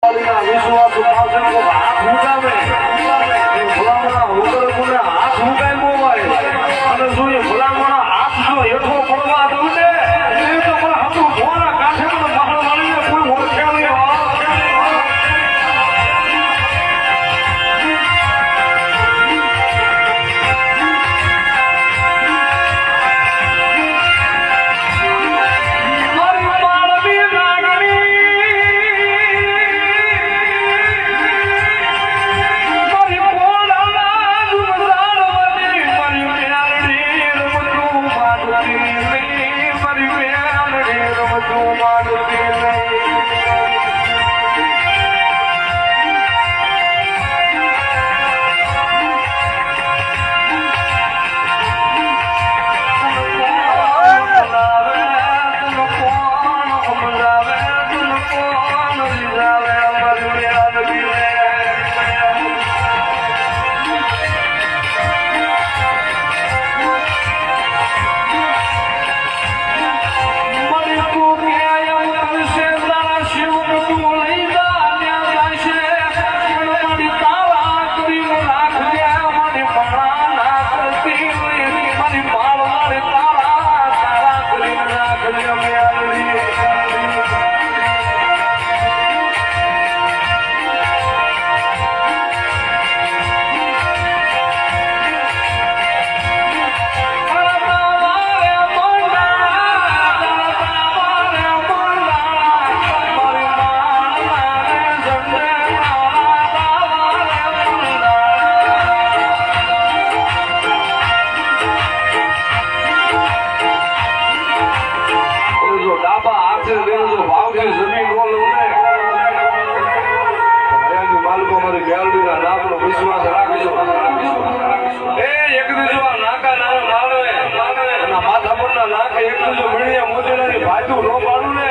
વિશ્વાસ હાથ મુકાવે ભલામણા વગર કોને હાથ મુકાય મોવાય અને જો એ ભલામણા હાથ જો હેઠો પડવા દઉં ને એ તો પણ હતું ધોના કાંઠે પણ મહાણ વાળીને કોઈ ઓળખે નહીં. વિશ્વાસ રાખજો એ એક દીજો નાકા નાના માલવે માથા પરના નાકે એક દીજો મેળીએ મોજેલાની ભાજુ નો પાડું ને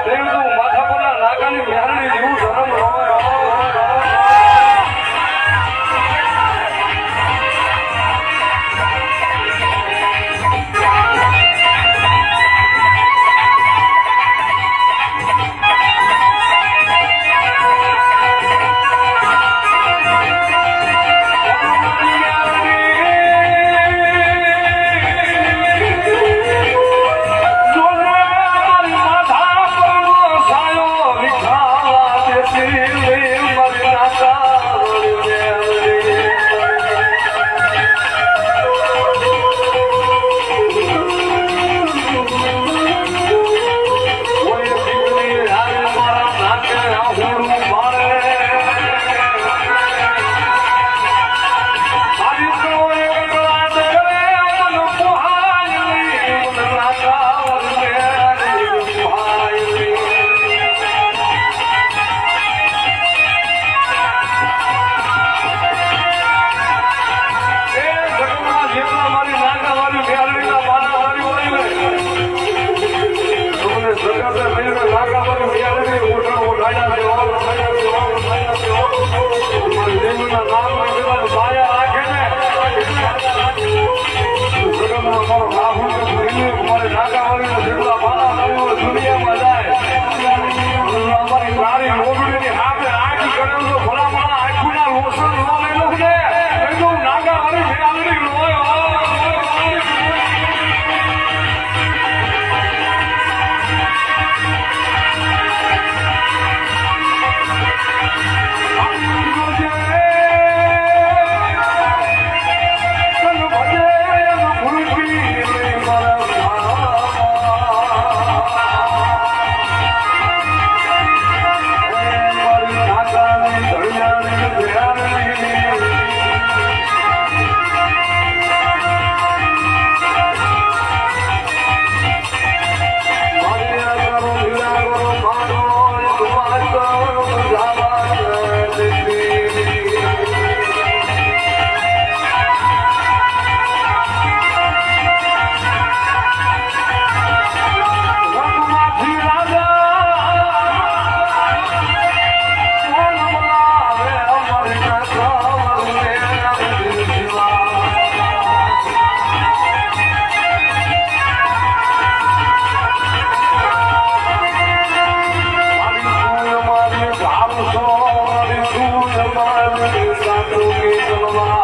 તેમ તું માથા પરના નાકાની મેરણી જેવું ધર્મ રોવે. સોરી તું જમાવી સાધુ કે જલવા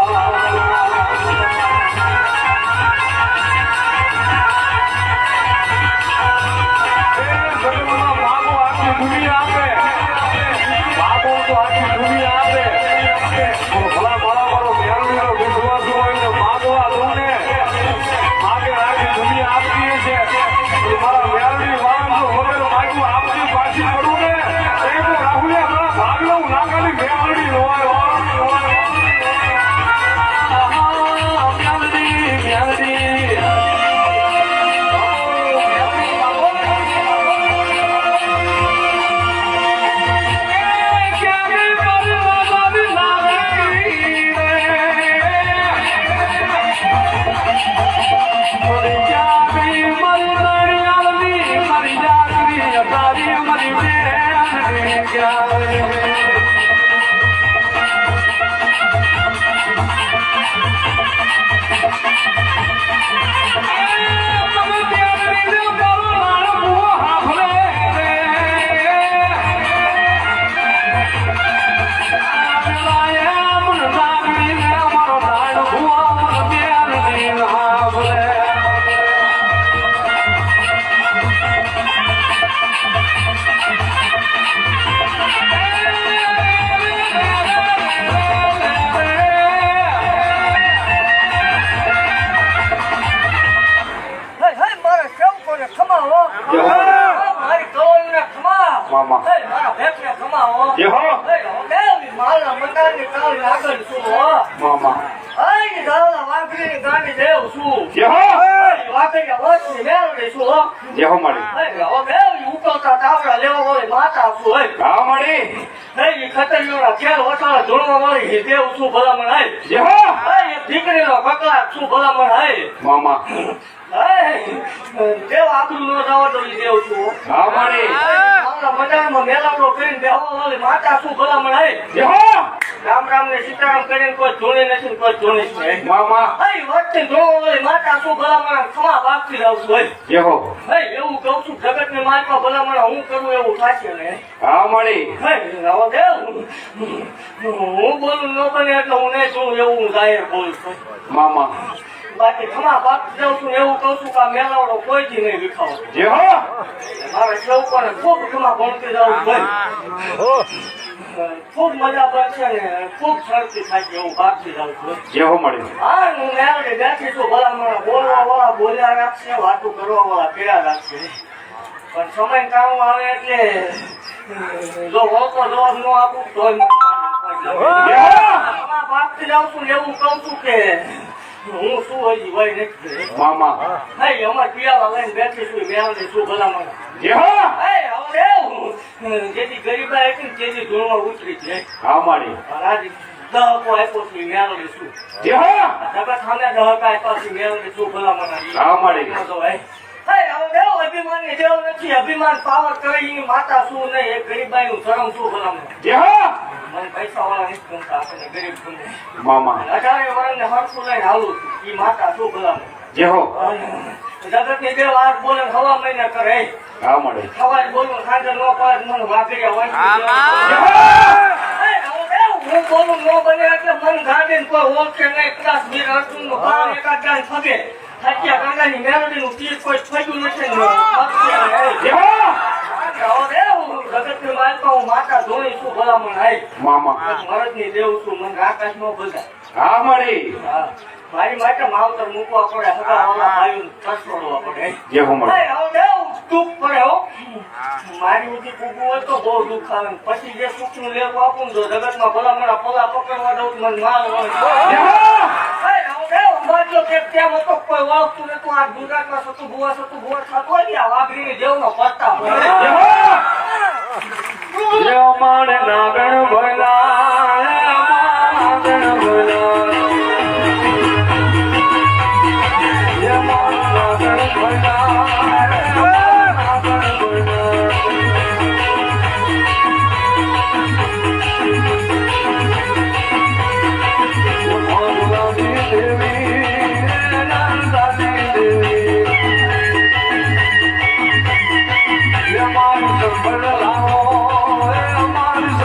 દેવ આબરૂ નો જવા દો દેવ છું હા મારી મજામાં મેલાવડો કરીને બેહવા વાળી માતા શું ભલામણ હે રામ રામ ને સીતારામ કરીને કોઈ જોડે નથી કોઈ જોડે નહીં મામા હઈ વચ્ચે જોવા વાળી માતા શું ભલામણ ખમા બાપથી જાવ છું હઈ એવું કહું છું જગત ને મારવા ભલામણ હું કરું એવું થશે ને હા મારી હઈ રાવ દેવ હું બોલું ન બને એટલે હું નહીં છું એવું હું જાહેર બોલું છું મામા બાકી ખમા બાપ જાઉં છું એવું કહું છું કે આ મેલાવડો કોઈથી નહીં વિખાવો મારે કેવું પણ ખૂબ ખમા ભણતી જાઉં છું ખૂબ મજા પડશે ને ખૂબ શરતી થાય છે એવું બાપથી જાઉં છું હા હું મેળવી બેઠી છું ભલા બોલવા વાળા બોલ્યા રાખશે વાતો કરવા વાળા કર્યા રાખશે પણ સમય કામ આવે એટલે જો વળતો જવાબ ન આપું તો બાપથી જાઉં છું એવું કહું છું કે હું શું હજી ભાઈ નથી મામા હઈ અમાર પિયાવા લઈને બેઠી છું મેળવી છું ભલામણ જેથી ગરીબા હતી તેથી ધૂળમાં ઉતરી છે આજે દહકો આપ્યો છું મેળવી છું જગત સામે દહકા આપ્યા છે મેળવી છું ભલામણ અભિમાન જેવું નથી અભિમાન પાવર કરી માતા શું નહીં એ ગરીબાઈ નું ધર્મ શું ભલામણ મને પૈસા વાળા નથી ગમતા આપણને ગરીબ ગમે મામા 18 વર્ષ ને હરખું લઈને આવું છું એ માતા શું ભલામણ જગત ની બે વાર બોલે હવા મહિના કરે ખબર બોલું ખાંડર નો પાડ મને વાઘરિયા હું બોલું ન બને એટલે મન ગાંધી કોઈ ઓળખે નહીં કદાચ વીર અર્જુન નું કામ એકાદ ગાન ફગે હત્યા ગંગાની મેલડી નું તીર કોઈ થયું નથી જગત ની માલકા હું માતા ધોઈ છું ભલામણ હાઈ મરદ ની દેવું છું મને આકાશ નો બધા મારી માટે માવતર મૂકવા પડે ભાઈ કસોડવા પડે દુઃખ પડે હો મારી ઉધી કુકુ હોય તો બહુ દુઃખ આવે પછી જે સુખ નું લેવું આપું તો જગત માં ભલા મારા પલા પકડવા દઉં મને માર ત્યાં હતો કોઈ ઓળખતું નતું આ ગુજરાતમાં સતું ભુવા થતો હોય આ વાઘરી જેવ નો પત્તા માણે નાગણ ભલા નાગણ ભલા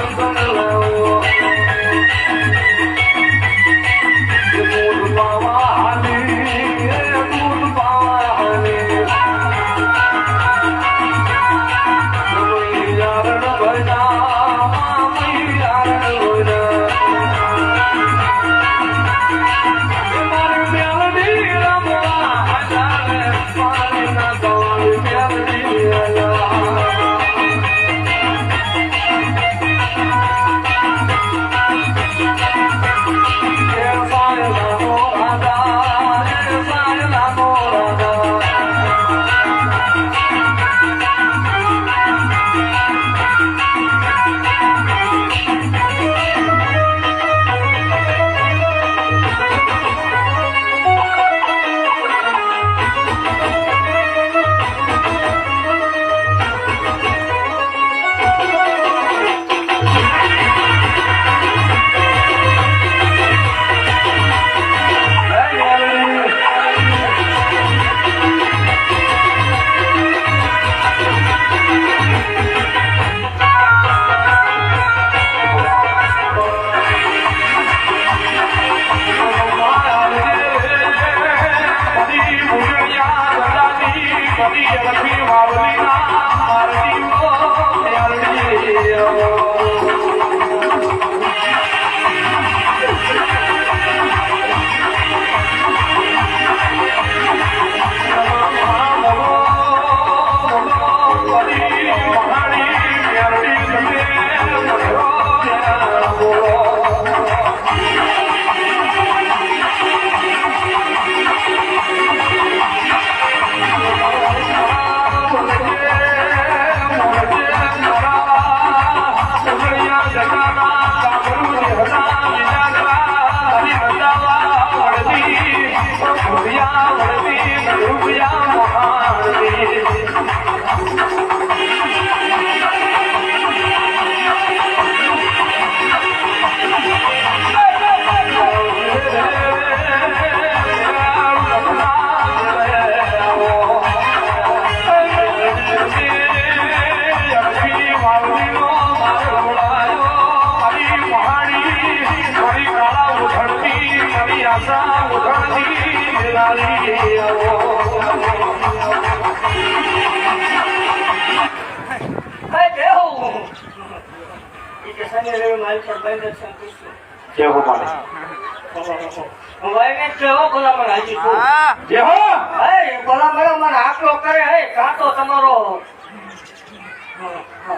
Bye.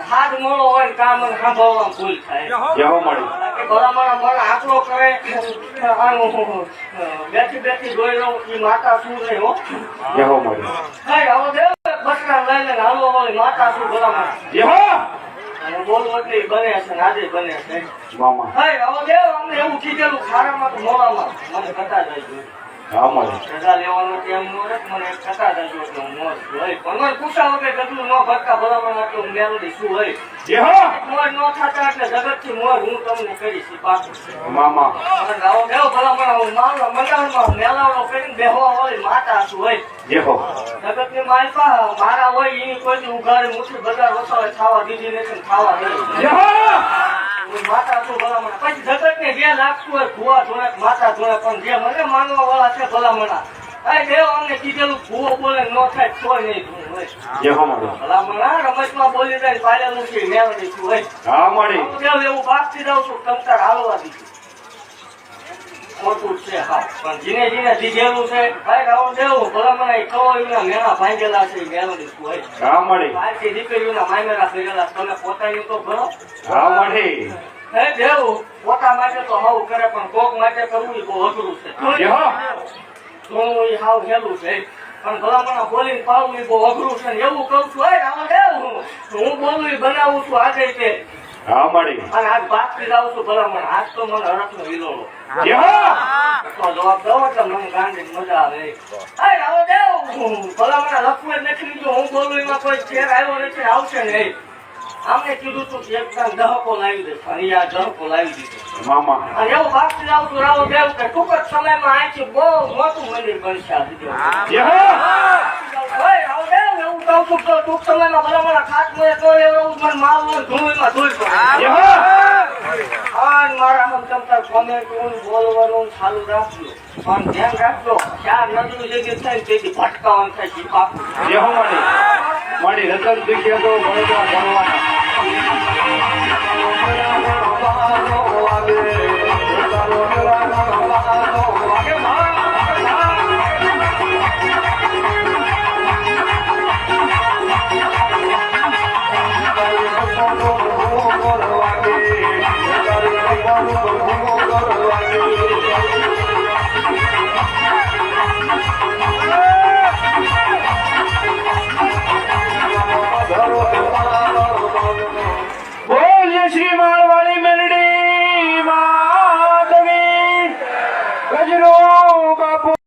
હાથ મોડો હોય કામ સાંભળવા ભૂલ થાય ભલામણ મને આકલો કરે બેઠી જોઈ લઉં એ માતા શું નહીં હો બસરા લઈને હાલો વાળી માતા શું ભલામણ બોલવું એટલે બને છે આજે બને છે અમને એવું કીધેલું ખારામાં તો મોડામાં મને કટા જાય સજા લેવાનું એમ નો મને કટા જાય મોજ હોય પણ મને પૂછા વગર કેટલું ન ભરતા ભલામણ આટલું મેલું શું હોય મોજ ન થતા એટલે જગત થી મોજ હું તમને કરીશ પાછું મંડાણમાં મેલાવડો કરીને બેહવા હોય માતા શું હોય જગત ની માલપા મારા હોય એની કોઈ ઉઘાડે મુઠી બધા રસોઈ ખાવા દીધી નથી ખાવા દે માતા શું ભલામણ પછી જગત ને જે લાગતું હોય ભૂવા ધોળે માતા ધોળે પણ જે મને માનવા વાળા છે ભલામણા દેવ અમને કીધેલું ભૂવો બોલે ન થાય તો નહીં ભલામણા રમતમાં બોલી જાય પાડેલું છે મેળવી શું હોય દેવ એવું બાકી દઉં છું તમતાર હાલવા દીધું મોટું છે હા પણ જીને જીને દીધેલું છે ભાઈ રાવ દેવું ભલામણા એ કવાયુના મેળા ભાંગેલા છે મેળવી શું હોય આજથી દીકરીઓના મામેરા ફેરેલા તમે પોતાની તો ભરો દેવું પોતા માટે તો હાવું કરે પણ કોક માટે કરવું એ બહુ અઘરું છે થોડું એ હાવ હેલું છે પણ ભલામણા બોલીને પાવું એ બહુ અઘરું છે એવું કઉ છું હું બોલું એ બનાવું છું આજે તે અને આજ બાપ થી જાઉં છું ભલામણ આજ તો મને હરખ નો વિલોડો જવાબ દો એટલે મને ગાંધી મજા આવે ભલામણા લખવું જ નથી લીધું હું બોલું એમાં કોઈ ચેર આવ્યો નથી આવશે નહીં આમને કીધું તું એકદમ દહકો લાવી દે અને આ દહકો લાવી દીધો અને એવું ભાગતી જાવ તું રાવો દેવ કે ટૂંક જ સમયમાં અહીંથી બહુ મોટું મંદિર બનશે એવું કહું છું તો ટૂંક સમયમાં ભલામણા ખાટ મળે તો એવું મને માલવું ધૂળમાં ધૂળ પડે મારા આમ તમતા કોમેન્ટ બોલવાનું ચાલુ રાખજો પણ ધ્યાન રાખજો ચાર નદીની જગ્યા થાય તેથી ભટકાવાનું થાય છે પાકું મારી રતન દીખ્યા તો ભણવાના